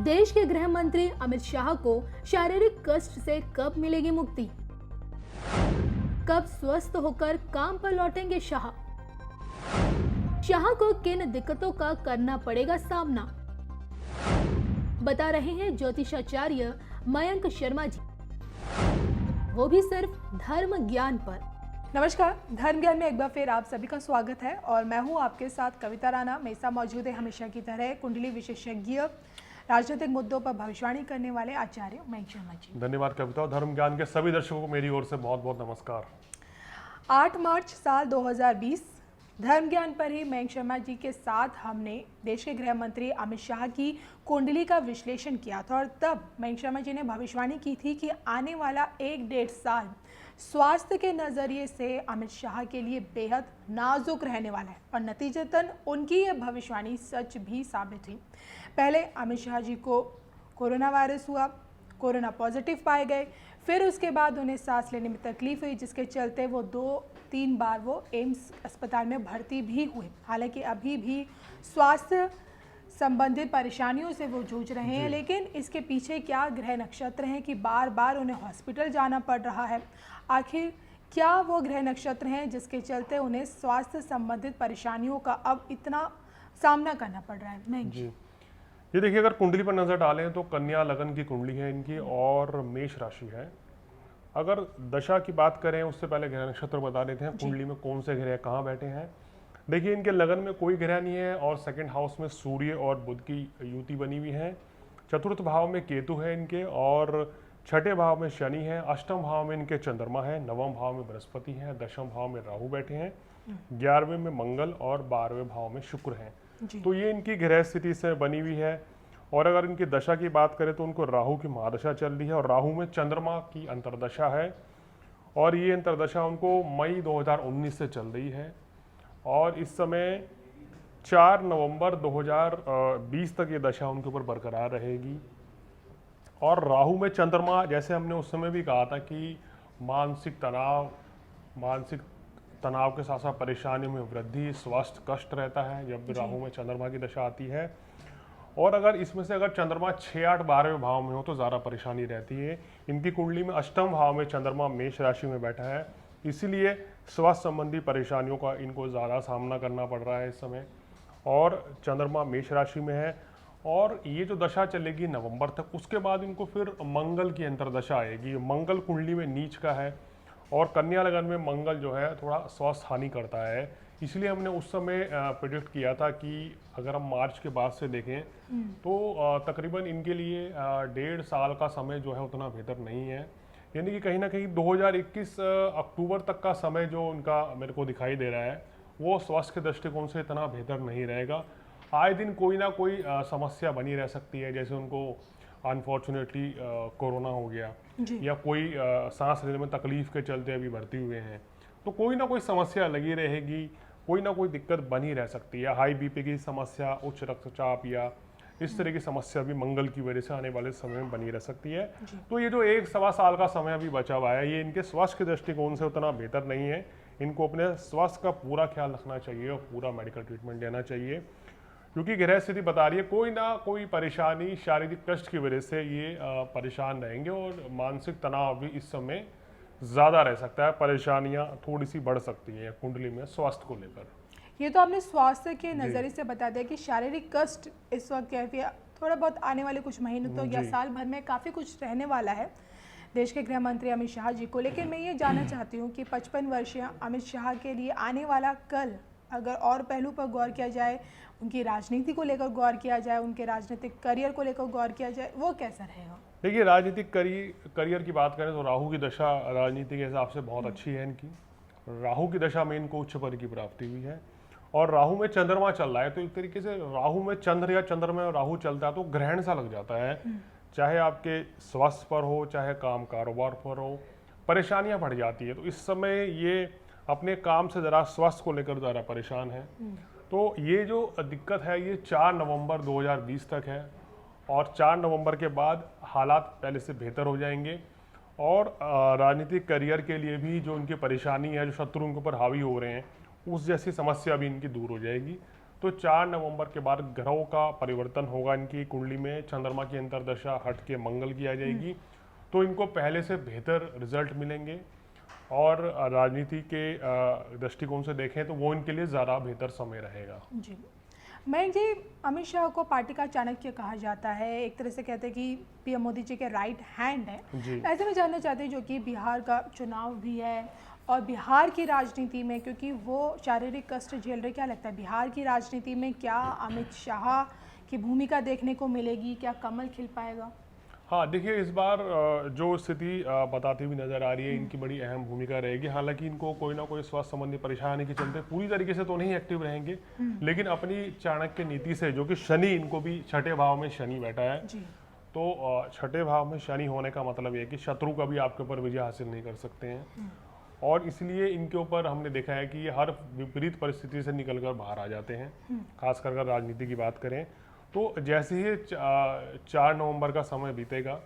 देश के गृह मंत्री अमित शाह को शारीरिक कष्ट से कब मिलेगी मुक्ति? कब स्वस्थ होकर काम पर लौटेंगे शाह? शाह को किन दिक्कतों का करना पड़ेगा सामना, बता रहे हैं ज्योतिषाचार्य मयंक शर्मा जी, वो भी सिर्फ धर्म ज्ञान पर। नमस्कार, धर्म ज्ञान में एक बार फिर आप सभी का स्वागत है और मैं हूं आपके साथ कविता राणा। मेरे साथ मौजूद है हमेशा की तरह कुंडली विशेषज्ञ, राजनीतिक मुद्दों पर भविष्यवाणी करने वाले आचार्य मयंक शर्मा जी। धन्यवाद कविता। धर्म ज्ञान के सभी दर्शकों को मेरी ओर से बहुत बहुत नमस्कार। 8 मार्च साल 2020 धर्म ज्ञान पर ही मयंक शर्मा जी के साथ हमने देश के गृह मंत्री अमित शाह की कुंडली का विश्लेषण किया था और तब मयंक शर्मा जी ने भविष्यवाणी की थी कि आने वाला 1-1.5 साल स्वास्थ्य के नज़रिए से अमित शाह के लिए बेहद नाजुक रहने वाला है और नतीजतन उनकी यह भविष्यवाणी सच भी साबित हुई। पहले अमित शाह जी को कोरोना वायरस हुआ, कोरोना पॉजिटिव पाए गए, फिर उसके बाद उन्हें सांस लेने में तकलीफ हुई, जिसके चलते वो 2-3 बार वो एम्स अस्पताल में भर्ती भी हुए। हालांकि अभी भी स्वास्थ्य संबंधित परेशानियों से वो जूझ रहे हैं, लेकिन इसके पीछे क्या ग्रह नक्षत्र हैं कि बार बार उन्हें हॉस्पिटल जाना पड़ रहा है? आखिर क्या वो ग्रह नक्षत्र हैं जिसके चलते उन्हें स्वास्थ्य संबंधित परेशानियों का अब इतना सामना करना पड़ रहा है? जी, ये देखिए, अगर कुंडली पर नजर डालें तो कन्या लगन की कुंडली है इनकी और मेष राशि है। अगर दशा की बात करें उससे पहले ग्रह नक्षत्र बता देते हैं, कुंडली में कौन से ग्रह कहाँ बैठे हैं। देखिए, इनके लगन में कोई ग्रह नहीं है और सेकंड हाउस में सूर्य और बुध की युति बनी हुई है। चतुर्थ भाव में केतु है इनके और छठे भाव में शनि है। अष्टम भाव में इनके चंद्रमा है, नवम भाव में बृहस्पति है, दशम भाव में राहु बैठे हैं, 11वें में मंगल और 12वें भाव में शुक्र हैं। तो ये इनकी ग्रह स्थिति से बनी हुई है। और अगर इनकी दशा की बात करें तो उनको राहु की महादशा चल रही है और राहु में चंद्रमा की अंतर्दशा है और ये अंतर्दशा उनको मई 2019 से चल रही है और इस समय 4 नवंबर 2020 तक ये दशा उनके ऊपर बरकरार रहेगी। और राहु में चंद्रमा, जैसे हमने उस समय भी कहा था कि मानसिक तनाव के साथ साथ परेशानियों में वृद्धि, स्वास्थ्य कष्ट रहता है जब भी राहु में चंद्रमा की दशा आती है। और अगर इसमें से अगर चंद्रमा 6, 8, 12वें भाव में हो तो ज़्यादा परेशानी रहती है। इनकी कुंडली में अष्टम भाव में चंद्रमा मेष राशि में बैठा है, इसीलिए स्वास्थ्य संबंधी परेशानियों का इनको ज़्यादा सामना करना पड़ रहा है इस समय। और चंद्रमा मेष राशि में है और ये जो दशा चलेगी नवंबर तक, उसके बाद इनको फिर मंगल की अंतर्दशा आएगी। मंगल कुंडली में नीच का है और कन्या लगन में मंगल जो है थोड़ा स्वास्थ्य हानि करता है, इसलिए हमने उस समय प्रेडिक्ट किया था कि अगर हम मार्च के बाद से देखें तो तकरीबन इनके लिए 1.5 साल का समय जो है उतना बेहतर नहीं है। यानी कि कहीं ना कहीं 2021 अक्टूबर तक का समय जो उनका मेरे को दिखाई दे रहा है वो स्वास्थ्य के दृष्टिकोण से इतना बेहतर नहीं रहेगा। आए दिन कोई ना कोई समस्या बनी रह सकती है, जैसे उनको अनफॉर्चुनेटली कोरोना हो गया या कोई सांस लेने में तकलीफ के चलते अभी भर्ती हुए हैं, तो कोई ना कोई समस्या लगी रहेगी, कोई ना कोई दिक्कत बनी रह सकती है। हाई बीपी की समस्या, उच्च रक्तचाप या इस तरह की समस्या भी मंगल की वजह से आने वाले समय में बनी रह सकती है। तो ये जो 1-1.25 साल का समय अभी बचा हुआ है, ये इनके स्वास्थ्य के दृष्टिकोण से उतना बेहतर नहीं है। इनको अपने स्वास्थ्य का पूरा ख्याल रखना चाहिए और पूरा मेडिकल ट्रीटमेंट लेना चाहिए, क्योंकि ग्रह स्थिति बता रही है कोई ना कोई परेशानी, शारीरिक कष्ट की वजह से ये परेशान रहेंगे और मानसिक तनाव भी इस समय ज़्यादा रह सकता है। परेशानियां थोड़ी सी बढ़ सकती हैं कुंडली में स्वास्थ्य को लेकर। ये तो आपने स्वास्थ्य के नज़रिए से बता दिया कि शारीरिक कष्ट इस वक्त थोड़ा बहुत आने वाले कुछ महीनों तो या साल भर में काफ़ी कुछ रहने वाला है देश के गृह मंत्री अमित शाह जी को। लेकिन मैं ये जानना चाहती हूँ कि 55 वर्षीय अमित शाह के लिए आने वाला कल, अगर और पहलू पर गौर किया जाए, उनकी राजनीति को लेकर गौर किया जाए, उनके राजनीतिक करियर को लेकर गौर किया जाए, वो कैसा रहेगा? देखिए, राजनीतिक करियर की बात करें तो राहु की दशा राजनीति के हिसाब से बहुत अच्छी है इनकी। राहु की दशा में इनको उच्च पद की प्राप्ति हुई है और राहु में चंद्रमा चल रहा है, तो एक तरीके से राहु में चंद्र या चंद्र में राहु चलता है तो ग्रहण सा लग जाता है। चाहे आपके स्वास्थ्य पर हो, चाहे काम कारोबार पर हो, परेशानियां बढ़ जाती है। तो इस समय ये अपने काम से ज़रा स्वास्थ्य को लेकर ज़रा परेशान है। तो ये जो दिक्कत है ये 4 नवंबर 2020 तक है और 4 नवंबर के बाद हालात पहले से बेहतर हो जाएंगे और राजनीतिक करियर के लिए भी जो उनकी परेशानी है, जो शत्रु उनके ऊपर हावी हो रहे हैं, उस जैसी समस्या भी इनकी दूर हो जाएगी। तो 4 नवंबर के बाद ग्रहों का परिवर्तन होगा इनकी कुंडली में, चंद्रमा की अंतर्दशा हट के मंगल की आ जाएगी, तो इनको पहले से बेहतर रिजल्ट मिलेंगे। और राजनीति के दृष्टिकोण से देखें तो वो इनके लिए ज़्यादा बेहतर समय रहेगा। जी मयंक जी, अमित शाह को पार्टी का चाणक्य कहा जाता है, एक तरह से कहते हैं कि पीएम मोदी जी के राइट हैंड है। ऐसे में जानना चाहते हैं जो कि बिहार का चुनाव भी है और बिहार की राजनीति में, क्योंकि वो शारीरिक कष्ट झेल रहे, क्या लगता है बिहार की राजनीति में क्या अमित शाह की भूमिका देखने को मिलेगी, क्या कमल खिल पाएगा? हाँ, देखिए इस बार जो स्थिति बताती हुई नजर आ रही है, इनकी बड़ी अहम भूमिका रहेगी। हालांकि इनको कोई ना कोई स्वास्थ्य संबंधी परेशानी के चलते पूरी तरीके से तो नहीं एक्टिव रहेंगे, लेकिन अपनी चाणक्य नीति से, जो कि शनि, इनको भी छठे भाव में शनि बैठा है, तो छठे भाव में शनि होने का मतलब ये है कि शत्रु कभी आपके ऊपर विजय हासिल नहीं कर सकते हैं। और इसलिए इनके ऊपर हमने देखा है कि ये हर विपरीत परिस्थिति से निकलकर बाहर आ जाते हैं। खासकर अगर राजनीति की बात करें तो जैसे ही 4 नवंबर का समय बीतेगा,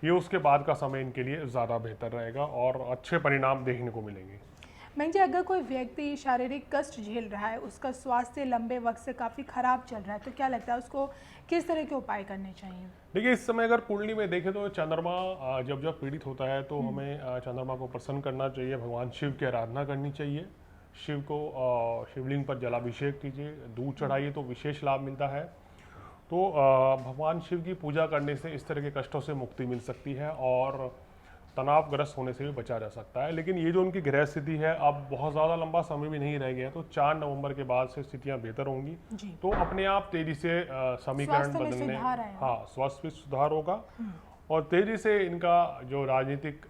ये उसके बाद का समय इनके लिए ज़्यादा बेहतर रहेगा और अच्छे परिणाम देखने को मिलेंगे। मैं जी, अगर कोई व्यक्ति शारीरिक कष्ट झेल रहा है, उसका स्वास्थ्य लंबे वक्त से काफ़ी खराब चल रहा है, तो क्या लगता है उसको किस तरह के उपाय करने चाहिए? देखिए इस समय अगर कुंडली में देखें तो चंद्रमा जब जब पीड़ित होता है तो हमें चंद्रमा को प्रसन्न करना चाहिए, भगवान शिव की आराधना करनी चाहिए, शिव को शिवलिंग पर जलाभिषेक कीजिए, दूध चढ़ाइए तो विशेष लाभ मिलता है। तो भगवान शिव की पूजा करने से इस तरह के कष्टों से मुक्ति मिल सकती है और तनावग्रस्त होने से भी बचा जा सकता है। लेकिन ये जो उनकी ग्रह स्थिति है, अब बहुत ज़्यादा लंबा समय भी नहीं रह गया, तो 4 नवंबर के बाद से स्थितियाँ बेहतर होंगी, तो अपने आप तेजी से समीकरण बदलने, हाँ, स्वास्थ्य में सुधार होगा और तेजी से इनका जो राजनीतिक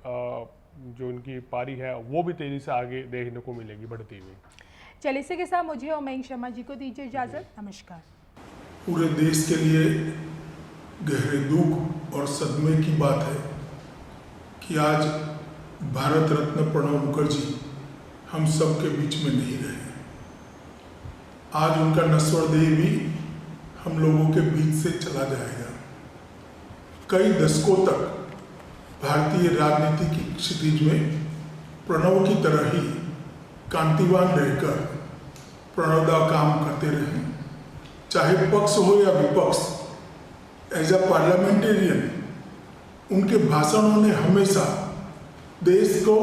जो इनकी पारी है वो भी तेजी से आगे देखने को मिलेगी बढ़ती हुई। चलिए, इसी के साथ मुझे और मयंक शर्मा जी को दीजिए इजाज़त। नमस्कार। पूरे देश के लिए गहरे दुख और सदमे की बात है कि आज भारत रत्न प्रणब मुखर्जी हम सब के बीच में नहीं रहे। आज उनका नश्वर देह भी हम लोगों के बीच से चला जाएगा। कई दशकों तक भारतीय राजनीति की क्षितिज में प्रणब की तरह ही कांतिवान रहकर प्रणवदा काम करते रहे, चाहे पक्ष हो या विपक्ष। एज अ पार्लियामेंटेरियन उनके भाषणों ने हमेशा देश को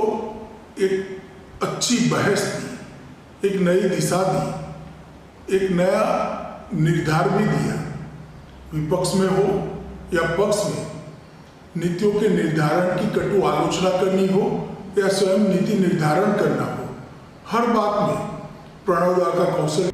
एक अच्छी बहस दी, एक नई दिशा दी, एक नया निर्धार भी दिया। विपक्ष में हो या पक्ष में, नीतियों के निर्धारण की कटु आलोचना करनी हो या स्वयं नीति निर्धारण करना हो, हर बात में प्रणवदा का कौशल